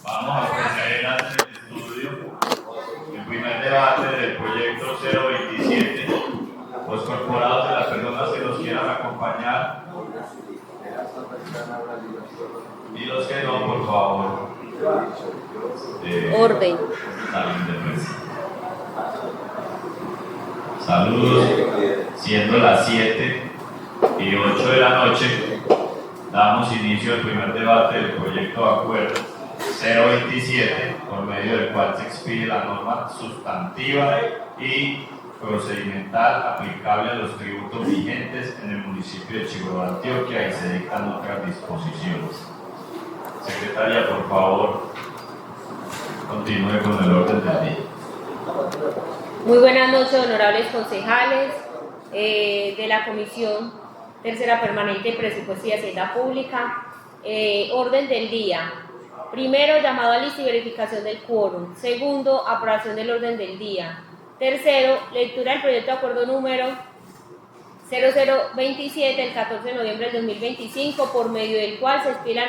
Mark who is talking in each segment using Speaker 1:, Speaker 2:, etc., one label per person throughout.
Speaker 1: Vamos a proceder a hacer el estudio. El primer debate del proyecto 027. Los corporados de las personas que nos quieran acompañar. Y los que no, por favor.
Speaker 2: Orden.
Speaker 1: Salen de mesa. Saludos. Siendo las 7:08 de la noche, damos inicio al primer debate del proyecto de acuerdo 027, por medio del cual se expide la norma sustantiva y procedimental aplicable a los tributos vigentes en el municipio de Chigorodó, Antioquia, y se dictan otras disposiciones. Secretaria, por favor, continúe con el orden del día.
Speaker 2: Muy buenas noches, honorables concejales de la Comisión Tercera Permanente de Presupuesto y Hacienda Pública. Orden del día. Primero, llamado a lista y verificación del quórum. Segundo, aprobación del orden del día. Tercero, lectura del proyecto de acuerdo número 0027 del 14 de noviembre del 2025, por medio del cual se expide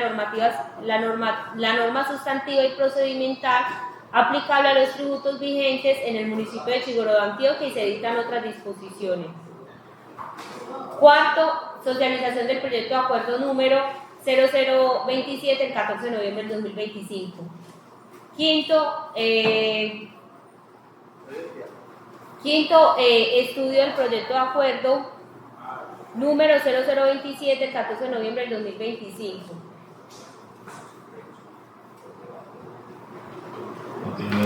Speaker 2: la norma sustantiva y procedimental aplicable a los tributos vigentes en el municipio de Chigorodó, Antioquia, y se dictan otras disposiciones. Cuarto, socialización del proyecto de acuerdo número 0027 del 14 de noviembre del 2025. Quinto, estudio del proyecto de acuerdo número 0027 del 14 de noviembre del 2025.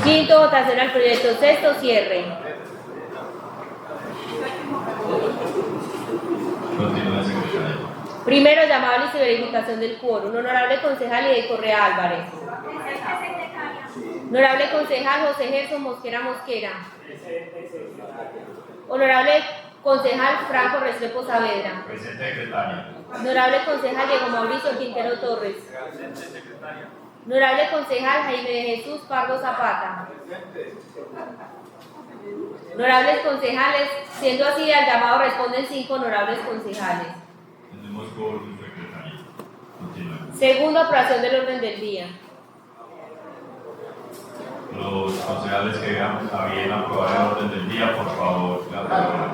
Speaker 2: Quinto, votación al proyecto. Sexto, cierre.
Speaker 1: Continúe, secretaria.
Speaker 2: Primero, llamado a lista y verificación del quórum. Honorable concejal Lidia Correa Álvarez. Honorable concejal José Gerson Mosquera Mosquera. Honorable concejal Franco Restrepo Saavedra.
Speaker 1: Presente, secretaria.
Speaker 2: Honorable concejal Diego Mauricio Quintero Torres.
Speaker 1: Presente, secretaria.
Speaker 2: Honorable concejal Jaime de Jesús Pardo Zapata. Honorables concejales, siendo así, al llamado responden 5 honorables concejales.
Speaker 1: Tenemos quórum, secretaria. Continúe.
Speaker 2: Segundo, aprobación del orden del día.
Speaker 1: Los concejales que vean a bien aprobar el orden del día, por favor, la palabra.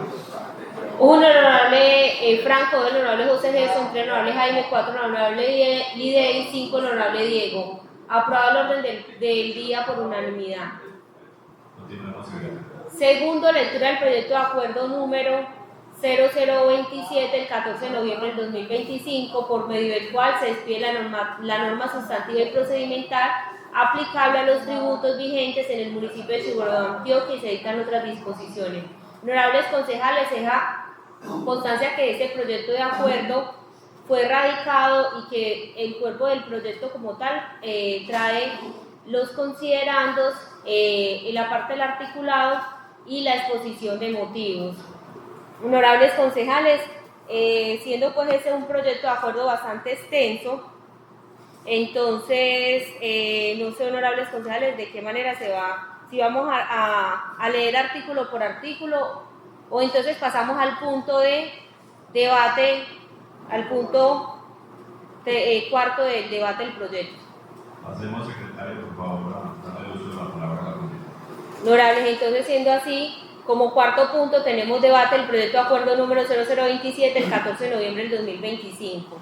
Speaker 2: 1, honorable Franco; 2, honorable José Gerson; 3, honorable Jaime; 4, honorable Lidia; y 5, honorable Diego. Aprobado el orden del día por unanimidad.
Speaker 1: Continuemos, secretaria.
Speaker 2: Segundo, lectura del proyecto de acuerdo número 0027 del 14 de noviembre del 2025, por medio del cual se expide la norma sustantiva y procedimental aplicable a los tributos vigentes en el municipio de Chigorodó, Antioquia, y se dictan otras disposiciones. Honorables concejales, deja constancia que este proyecto de acuerdo fue radicado y que el cuerpo del proyecto como tal trae los considerandos en la parte del articulado y la exposición de motivos. Honorables concejales, siendo pues ese un proyecto de acuerdo bastante extenso, entonces no sé, honorables concejales, de qué manera se va, si vamos a leer artículo por artículo, o entonces pasamos al punto de debate, al punto cuarto del debate del proyecto.
Speaker 1: Pasemos, secretario, por favor, a darle uso de la palabra a la comisión.
Speaker 2: Honorables, entonces siendo así, como cuarto punto tenemos debate del proyecto de acuerdo número 0027 del 14 de noviembre del 2025.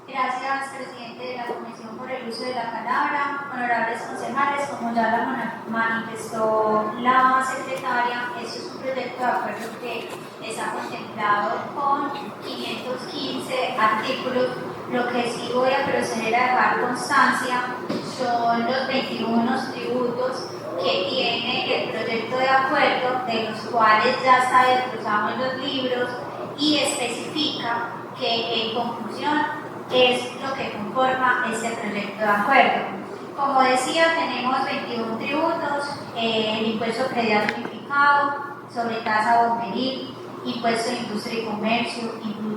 Speaker 3: Gracias, presidente de la Comisión, por el uso de la palabra. Honorables concejales, como ya la manifestó la secretaria, este es un proyecto de acuerdo que está contemplado con 515 artículos. Lo que sí voy a proceder a dejar constancia son los 21 tributos que tiene el proyecto de acuerdo, de los cuales ya está desglosado en los libros, y especifica que en conclusión es lo que conforma este proyecto de acuerdo. Como decía, tenemos 21 tributos: el impuesto predial unificado, sobre tasa bomberil, impuesto de industria y comercio,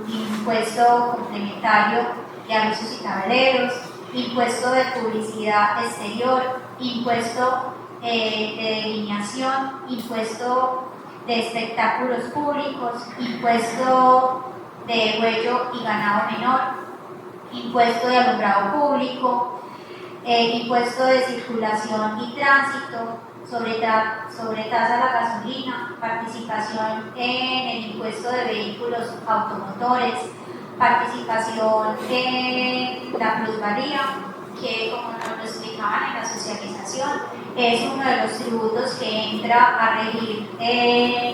Speaker 3: impuesto complementario de avisos y tableros, impuesto de publicidad exterior, impuesto de delineación, impuesto de espectáculos públicos, impuesto de huello y ganado menor, impuesto de alumbrado público, impuesto de circulación y tránsito, sobre tasa a la gasolina, participación en el impuesto de vehículos automotores, participación en la plusvalía, que como nos lo explicaban en la socialización, es uno de los tributos que entra a regir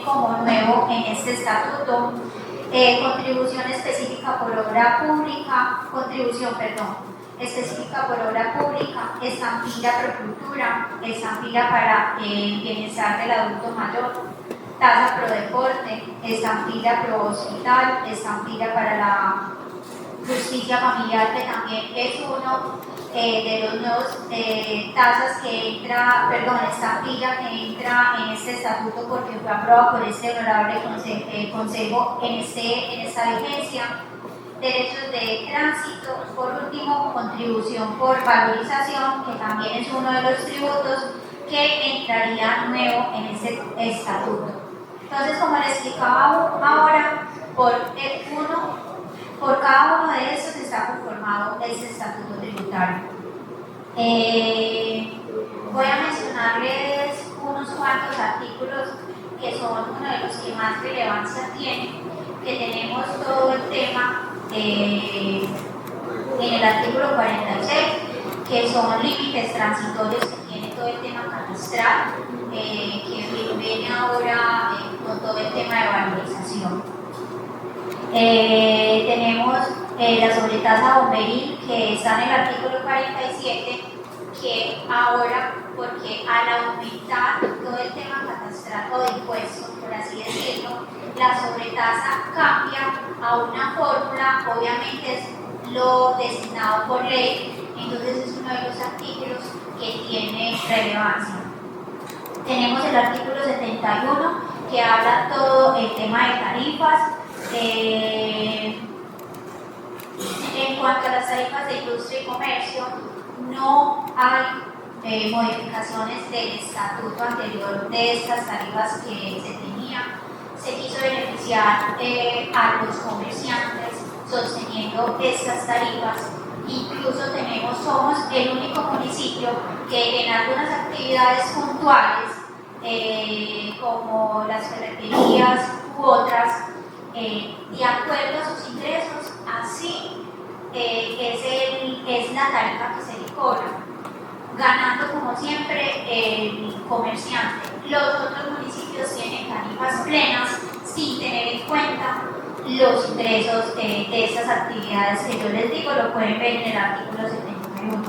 Speaker 3: como nuevo en este estatuto. Contribución específica por obra pública, específica por obra pública, estampilla pro cultura, estampilla para el bienestar del adulto mayor, tasa pro deporte, estampilla pro hospital, estampilla para la justicia familiar, que también es uno de los nuevos tasas que entra, estampilla que entra en este estatuto porque fue aprobado por este honorable consejo en esta vigencia. Derechos de tránsito, por último, contribución por valorización, que también es uno de los tributos que entraría nuevo en este estatuto. Entonces, como les explicaba ahora, por cada uno de estos está conformado este estatuto tributario. Voy a mencionarles unos cuantos artículos que son uno de los que más relevancia tienen, que tenemos todo el tema en el artículo 46, que son límites transitorios, que tiene todo el tema catastral, que viene ahora con todo el tema de valorización. Tenemos la sobretasa bomberil, que está en el artículo 47, que ahora, porque al aumentar todo el tema catastral o de impuestos, por así decirlo, la sobretasa cambia a una fórmula, obviamente es lo designado por ley, entonces es uno de los artículos que tiene relevancia. Tenemos el artículo 71, que habla todo el tema de tarifas. En cuanto a las tarifas de industria y comercio, no hay modificaciones del estatuto anterior de estas tarifas que se tenía. Se quiso beneficiar a los comerciantes sosteniendo estas tarifas. Incluso somos el único municipio que en algunas actividades puntuales, como las ferreterías u otras, de acuerdo a sus ingresos, así es la tarifa que se le cobra, ganando como siempre el comerciante. Los otros municipios tienen tarifas plenas sin tener en cuenta los ingresos de estas actividades que yo les digo, lo pueden ver en el artículo 71.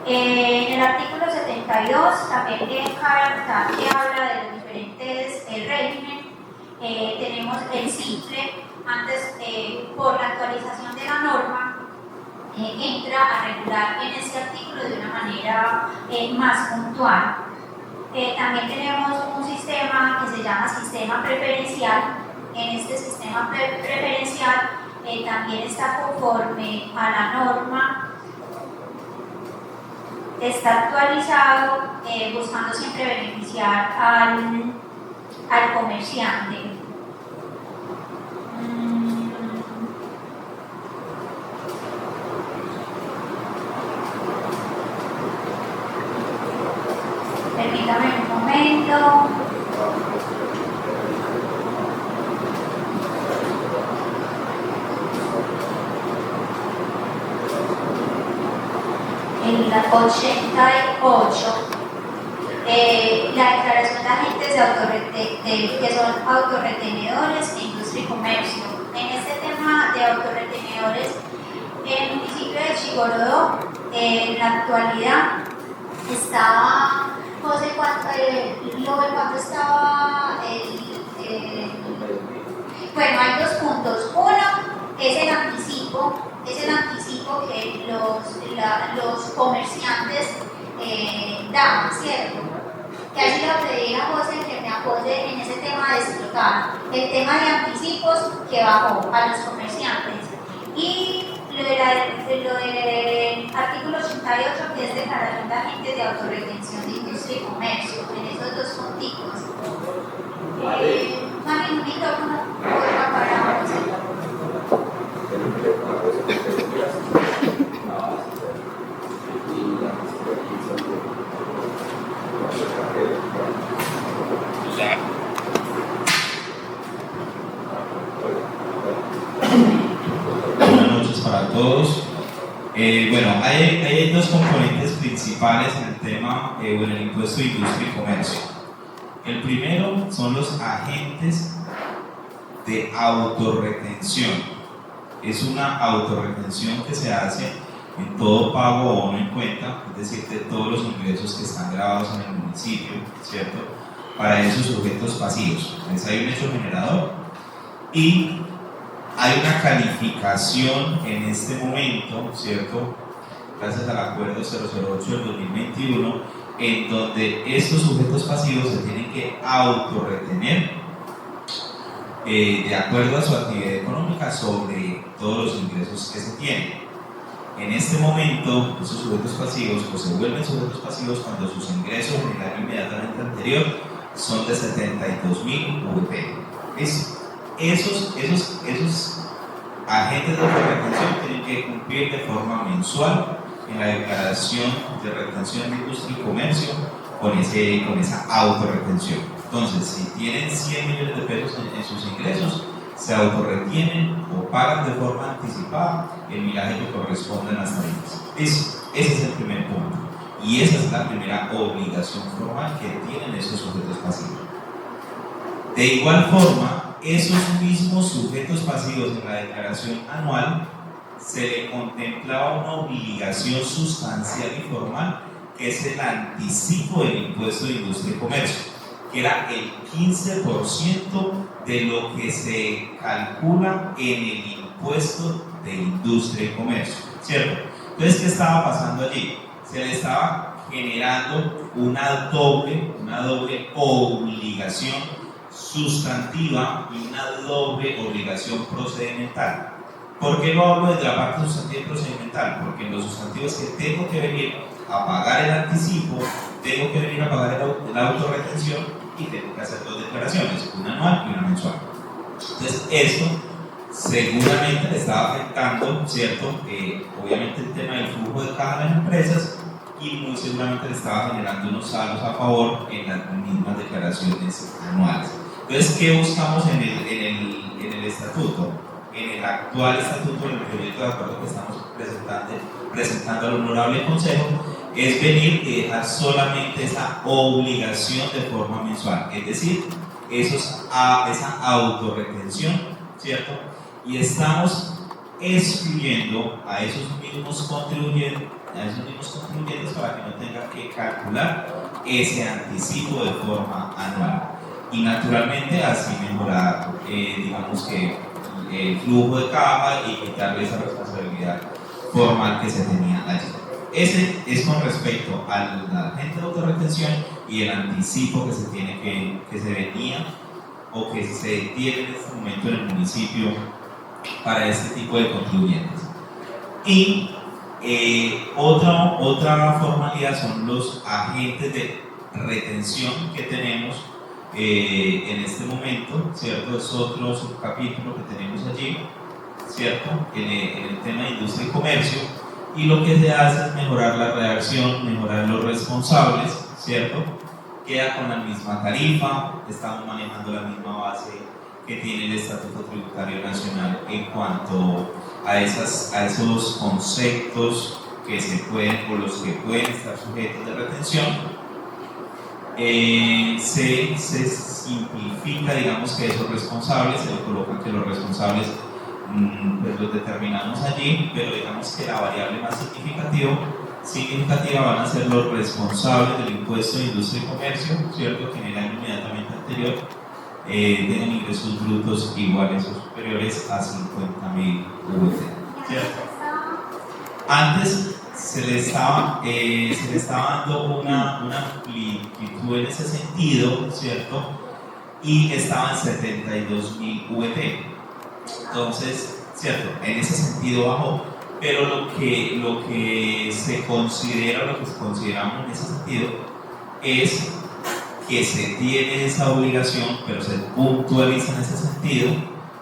Speaker 3: En el artículo 72 también cabe notar que habla de los diferentes regímenes. Tenemos el simple, antes por la actualización de la norma, entra a regular en este artículo de una manera más puntual. También tenemos un sistema que se llama sistema preferencial. En este sistema preferencial también está conforme a la norma, está actualizado, buscando siempre beneficiar al comerciante. Permítame un momento. En la 88, la declaración de agentes que son autorretenedores de industria y comercio. En este tema de autorretenedores, el municipio de Chigorodó, en la actualidad, estaba, José, ¿cuánto estaba bueno, hay dos puntos. Uno es el anticipo que los comerciantes dan, ¿cierto? Que así le pedí a José que me apoye en ese tema de explotar el tema de anticipos que bajó a los comerciantes. Y lo del artículo 88, que es declaración de agentes de autorretención de industria y comercio, en esos dos puntitos. Mami, un micrófono para José.
Speaker 4: para todos. Bueno, hay dos componentes principales en el tema o en el impuesto de industria y comercio. El primero son los agentes de autorretención. Es una autorretención que se hace en todo pago o no en cuenta, es decir, de todos los ingresos que están grabados en el municipio, ¿cierto? Para esos sujetos pasivos. Entonces hay un hecho generador y hay una calificación en este momento, ¿cierto? Gracias al acuerdo 008 del 2021, en donde estos sujetos pasivos se tienen que autorretener de acuerdo a su actividad económica sobre todos los ingresos que se tienen. En este momento, esos sujetos pasivos pues, se vuelven sujetos pasivos cuando sus ingresos en el año inmediatamente anterior son de 72.000 VP. Esos agentes de autorretención tienen que cumplir de forma mensual en la declaración de retención de industria y comercio con esa autorretención. Entonces, si tienen 100 millones de pesos en sus ingresos, se autorretienen o pagan de forma anticipada el millaje que corresponde a las tarifas. Ese es el primer punto. Y esa es la primera obligación formal que tienen esos sujetos pasivos. De igual forma, esos mismos sujetos pasivos en la declaración anual se le contemplaba una obligación sustancial y formal que es el anticipo del impuesto de industria y comercio, que era el 15% de lo que se calcula en el impuesto de industria y comercio, ¿cierto? Entonces, ¿qué estaba pasando allí? Se le estaba generando una doble obligación sustantiva y una doble obligación procedimental. ¿Por qué lo hablo desde la parte sustantiva y procedimental? Porque en los sustantivos que tengo que venir a pagar el anticipo, tengo que venir a pagar la autorretención y tengo que hacer dos declaraciones, una anual y una mensual. Entonces, esto seguramente le estaba afectando, ¿cierto? Obviamente el tema del flujo de caja de las empresas y muy seguramente le estaba generando unos saldos a favor en las mismas declaraciones anuales. Entonces, ¿qué buscamos en el estatuto? En el actual estatuto, en el proyecto de acuerdo que estamos presentando al honorable consejo, es venir y dejar solamente esa obligación de forma mensual, es decir, esa autorretención, ¿cierto? Y estamos excluyendo a esos mismos contribuyentes para que no tengan que calcular ese anticipo de forma anual. Y naturalmente así mejorar, digamos que el flujo de caja y quitarle esa responsabilidad formal que se tenía allí. Ese es con respecto al agente de autorretención y el anticipo que se venía o que se tiene en este momento en el municipio para este tipo de contribuyentes. Y otra formalidad son los agentes de retención que tenemos en este momento, ¿cierto? Es otro subcapítulo que tenemos allí, ¿cierto? En el tema de industria y comercio, y lo que se hace es mejorar la redacción, mejorar los responsables, ¿cierto? Queda con la misma tarifa, estamos manejando la misma base que tiene el Estatuto Tributario Nacional en cuanto a esos conceptos que se pueden o los que pueden estar sujetos de retención. Se simplifica, digamos, que esos responsables, se le colocan que los responsables pues los determinamos allí, pero digamos que la variable más significativa van a ser los responsables del impuesto de industria y comercio, ¿cierto? Que en el año inmediatamente anterior tengan ingresos brutos iguales o superiores a 50.000 VT, ¿cierto? Antes se le estaba dando una amplitud en ese sentido, ¿cierto? Y estaban 72.000 VT. Entonces, ¿cierto? En ese sentido bajó, pero lo que se considera, lo que consideramos en ese sentido, es que se tiene esa obligación, pero se puntualiza en ese sentido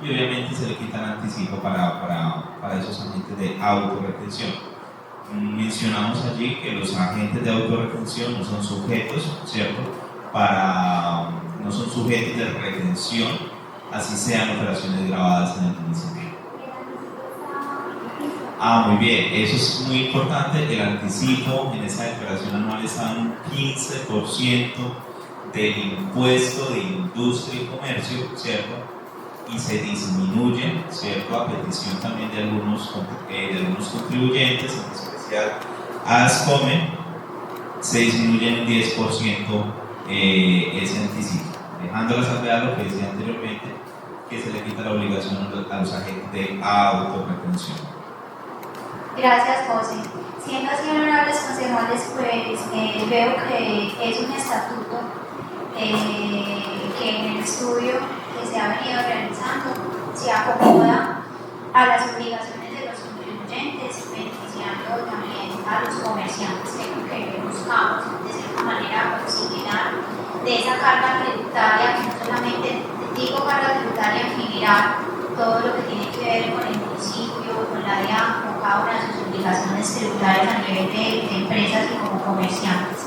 Speaker 4: y obviamente se le quita el anticipo para esos agentes de autorretención. Mencionamos allí que los agentes de autorretención no son sujetos, ¿cierto? No son sujetos de retención, así sean operaciones grabadas en el municipio. Muy bien, eso es muy importante. El anticipo en esa declaración anual está en un 15% del impuesto de industria y comercio, ¿cierto? Y se disminuye, ¿cierto? A petición también de algunos contribuyentes, en especial ASCOME, se disminuye en un 10% ese anticipo, dejando la salvedad lo que decía anteriormente, que se le quita la obligación a los agentes de autorretención.
Speaker 3: Gracias, José. Siendo así, honorables concejales, pues veo que es un estatuto que en el estudio que se ha venido realizando se acomoda a las obligaciones de los contribuyentes, beneficiando también a los comerciantes que buscamos de cierta manera oxigenar de esa carga tributaria, que no solamente digo carga tributaria en general, todo lo que tiene que ver con el municipio, con la DIAN, con cada una de sus obligaciones tributarias a nivel de empresas y como comerciantes.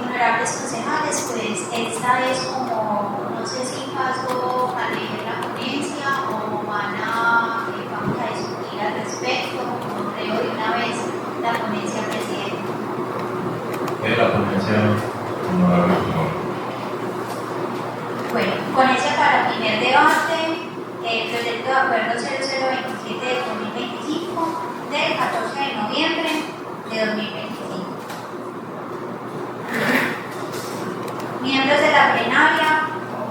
Speaker 3: Honorables concejales, pues esta es como, no sé si paso a leer la ponencia o vamos a discutir al respecto, o leo de una vez la ponencia, presidente.
Speaker 1: La ponencia, honorable.
Speaker 3: Bueno, ponencia para primer debate, el proyecto de acuerdo 0027 de 2025 del 14 de noviembre de 2025. Miembros de la plenaria,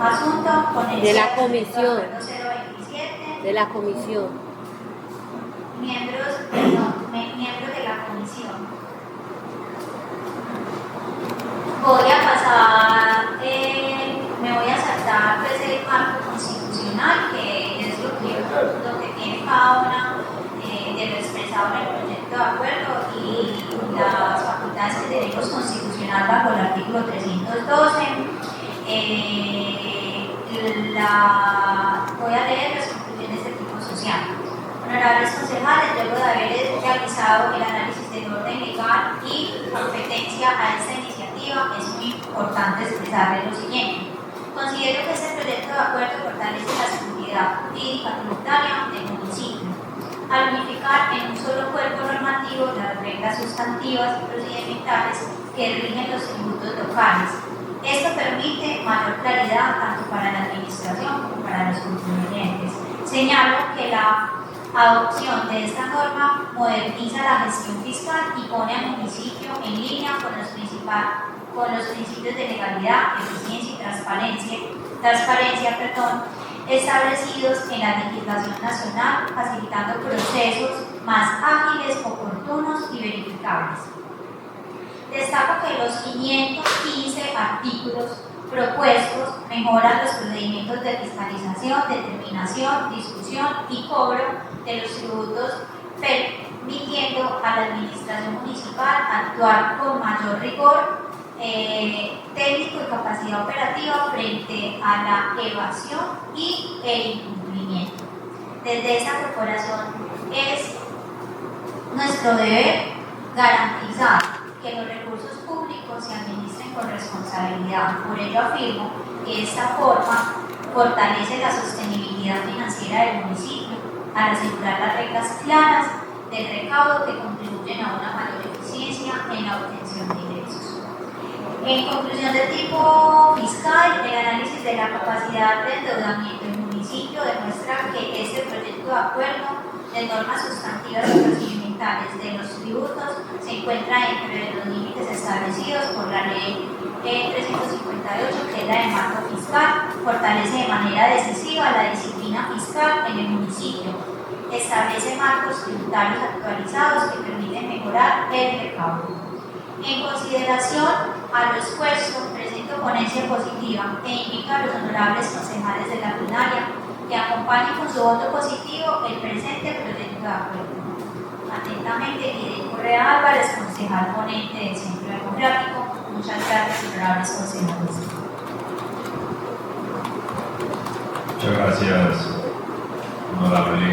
Speaker 3: asunto, ponencia
Speaker 2: De la comisión.
Speaker 3: del acuerdo 027.
Speaker 2: De la comisión.
Speaker 3: Miembros de la comisión. Voy a pasar, me voy a saltar pues, el marco constitucional, que es lo que tiene cada una de lo expresado en el proyecto de acuerdo y las facultades que tenemos constitucional bajo el artículo 312. Voy a leer las conclusiones del tipo social. Honorables concejales, luego de haber realizado el análisis del orden legal y competencia a esta iniciativa, es muy importante expresarles lo siguiente. Considero que este proyecto de acuerdo fortalece la seguridad jurídica tributaria del municipio, al unificar en un solo cuerpo normativo las reglas sustantivas y procedimentales que rigen los tributos locales. Esto permite mayor claridad tanto para la administración como para los contribuyentes. Señalo que la adopción de esta norma moderniza la gestión fiscal y pone al municipio en línea con los principios de legalidad, eficiencia y transparencia, establecidos en la legislación nacional, facilitando procesos más ágiles, oportunos y verificables. Destaco que los 515 artículos propuestos mejoran los procedimientos de fiscalización, determinación, discusión y cobro de los tributos, permitiendo a la administración municipal actuar con mayor rigor técnico y capacidad operativa frente a la evasión y el incumplimiento. Desde esta corporación es nuestro deber garantizar que los recursos públicos se administren con responsabilidad. Por ello afirmo que esta forma fortalece la sostenibilidad financiera del municipio al asegurar las reglas claras del recaudo que contribuyen a una mayor eficiencia en la obtención de ingresos. En conclusión del tipo fiscal, el análisis de la capacidad de endeudamiento del municipio demuestra que este proyecto de acuerdo de normas sustantivas y procedimentales de los tributos se encuentra dentro de los límites establecidos por la ley 358, que es la de marco fiscal, fortalece de manera decisiva la disciplina fiscal en el municipio, establece marcos tributarios actualizados que permiten mejorar el recaudo. En consideración a lo expuesto, presento ponencia positiva e invito a los honorables concejales de la plenaria que acompañen con su voto positivo el presente proyecto de acuerdo. Atentamente, Lidia Correa Álvarez, concejal ponente del Centro Democrático. Muchas gracias, honorables concejales.
Speaker 1: Muchas gracias, honorable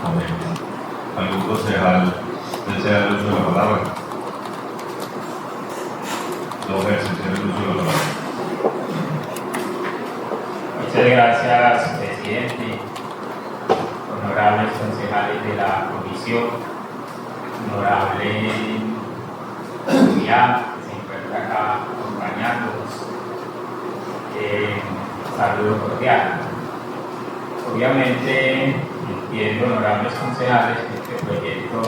Speaker 1: ponente. ¿Algún concejal desea el uso de la palabra? Dos veces el uso de la palabra.
Speaker 5: Muchas gracias, presidente, honorables concejales. concejales de la comisión, honorable Julián, que se encuentra acá acompañándonos. Saludo cordial. Obviamente, entiendo, honorables concejales, que este proyecto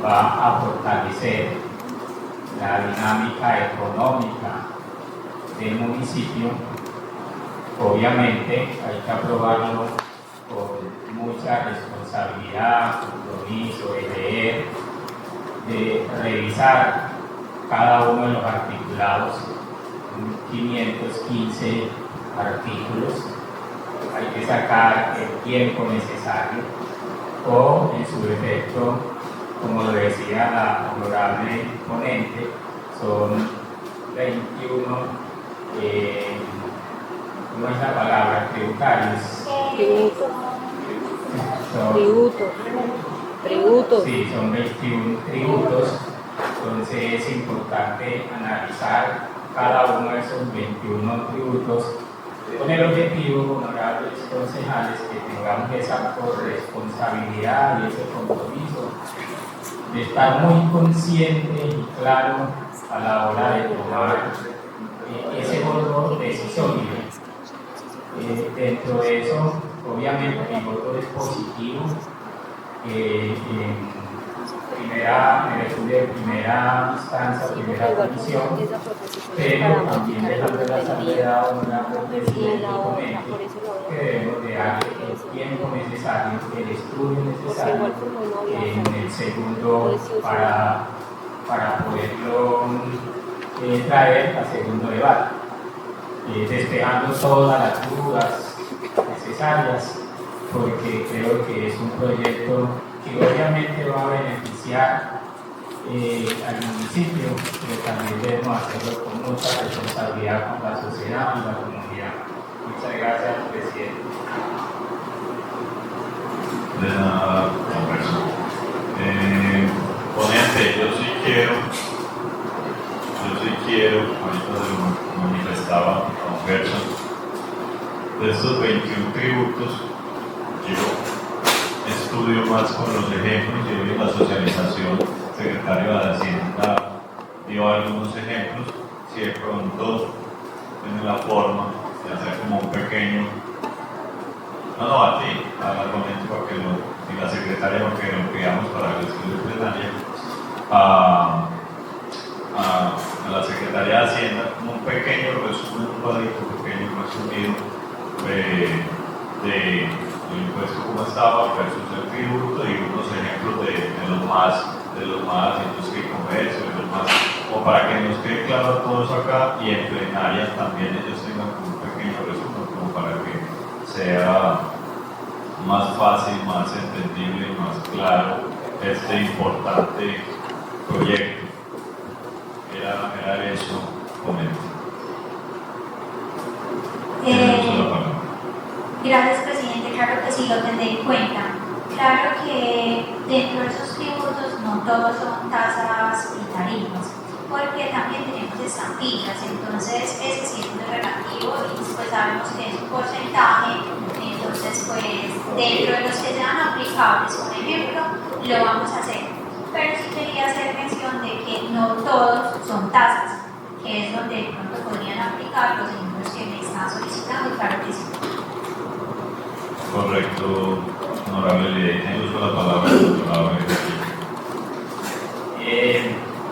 Speaker 5: va a fortalecer la dinámica económica del municipio. Obviamente hay que aprobarlo con mucha responsabilidad, compromiso, de leer, de revisar cada uno de los articulados, 515 artículos. Hay que sacar el tiempo necesario o, en su defecto, como lo decía la honorable ponente, son 21, ¿cómo es la palabra? Tributarios.
Speaker 2: Tributos.
Speaker 5: Sí, son 21 tributos, entonces es importante analizar cada uno de esos 21 tributos con el objetivo, honorables concejales, que tengamos esa corresponsabilidad y ese compromiso de estar muy consciente y claro a la hora de tomar ese voto decisorio. Dentro de eso, obviamente, mi voto es positivo. Me refiero de primera instancia, primera comisión, pero también dejando la salvedad honorable presidente que debemos de dar el tiempo necesario, el estudio necesario en el segundo para poderlo traer al segundo debate, despejando todas las dudas necesarias, porque creo que es un proyecto que obviamente va a beneficiar al municipio, pero también debemos hacerlo con mucha responsabilidad con la sociedad y la comunidad. Muchas gracias, presidente.
Speaker 1: De nada, ponente, yo sí quiero, ahorita se lo manifestaba con Gerson, de estos 21 tributos, yo estudio más con los ejemplos y hoy en la socialización, el secretario de Hacienda dio algunos ejemplos, si de pronto tiene la forma de hacer como un pequeño, a ti, al argumento para que y la secretaria para que lo pidamos para el estudio plenario, a la Secretaría de Hacienda, un pequeño resumen, un cuadrito pequeño resumido del impuesto como estaba versus el tributo y unos ejemplos de los más industria y comercio, de los más, o para que nos quede claro a todos acá y en plenaria también ellos tengan un pequeño resumen como para que sea más fácil, más entendible, más claro este importante proyecto. Era eso, comento.
Speaker 3: Gracias, presidente. Claro que sí, lo tendré en cuenta. Claro que dentro de esos tributos no todos son tasas y tarifas, porque también tenemos estampillas, entonces ese sí es muy relativo y pues sabemos que es un porcentaje, entonces pues dentro de los que sean aplicables, por ejemplo, lo vamos a hacer. Pero sí quería hacer mención de que no todos son tasas, que es donde de pronto podrían aplicar los ejemplos que me están solicitando, claro que sí.
Speaker 1: Correcto, honorable Lidia. Tengo uso la palabra, honorable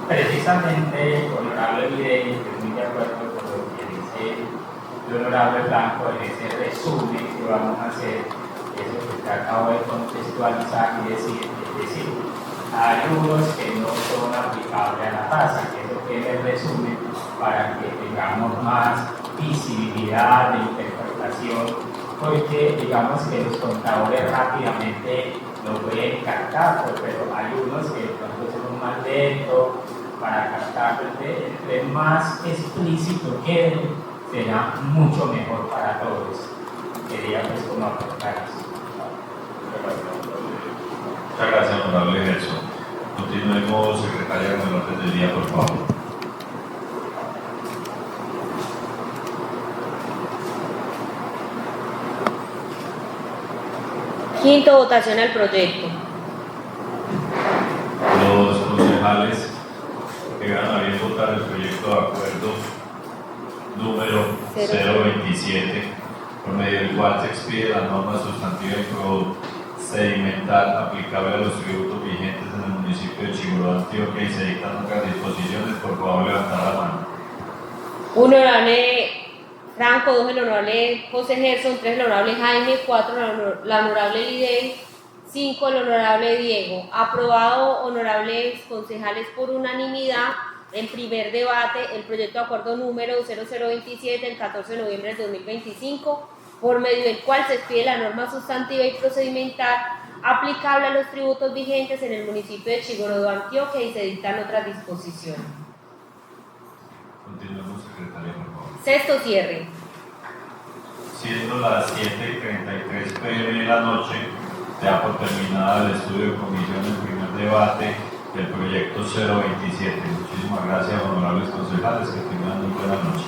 Speaker 5: Precisamente, honorable Lidia, estoy muy de acuerdo con lo que dice el honorable Blanco en ese resumen que vamos a hacer, eso que te acabo de contextualizar y decir, es decir, hay unos que no son aplicables a la tasa, que eso tiene el resumen para que tengamos más visibilidad de interpretación, porque digamos que los contadores rápidamente lo pueden captar, pero hay unos que de pronto son más lentos para captarlo, entre más explícito quede, será mucho mejor para todos. Quería pues como aportar eso.
Speaker 1: Muchas gracias, honorable Gerson. Continuemos, secretaria, con el orden del día, por favor.
Speaker 2: Quinto, votación al proyecto.
Speaker 1: Los concejales que van a bien votar el proyecto de acuerdo número 027, por medio del cual se expide la norma sustantiva y procedimental aplicable a los tributos vigentes en el municipio de Chiguró, Antioquia, y se dictan otras disposiciones. Por favor, levantar la mano.
Speaker 2: 1, el honorable Franco. 2, el honorable José Gerson. 3, el honorable Jaime. 4, la honorable Lidey. 5, el honorable Diego. Aprobado, honorables concejales, por unanimidad. En primer debate, el proyecto de acuerdo número 0027 del 14 de noviembre del 2025, por medio del cual se expide la norma sustantiva y procedimental aplicable a los tributos vigentes en el municipio de Chiguró, Antioquia, y se dictan otras disposiciones.
Speaker 1: Continuemos, secretaria, por favor.
Speaker 2: Sexto cierre.
Speaker 1: Siendo las 7:33 p.m. de la noche, ya por terminada el estudio de comisión en primer debate del proyecto 027. Muchísimas gracias, honorables concejales, que tengan muy buena noche.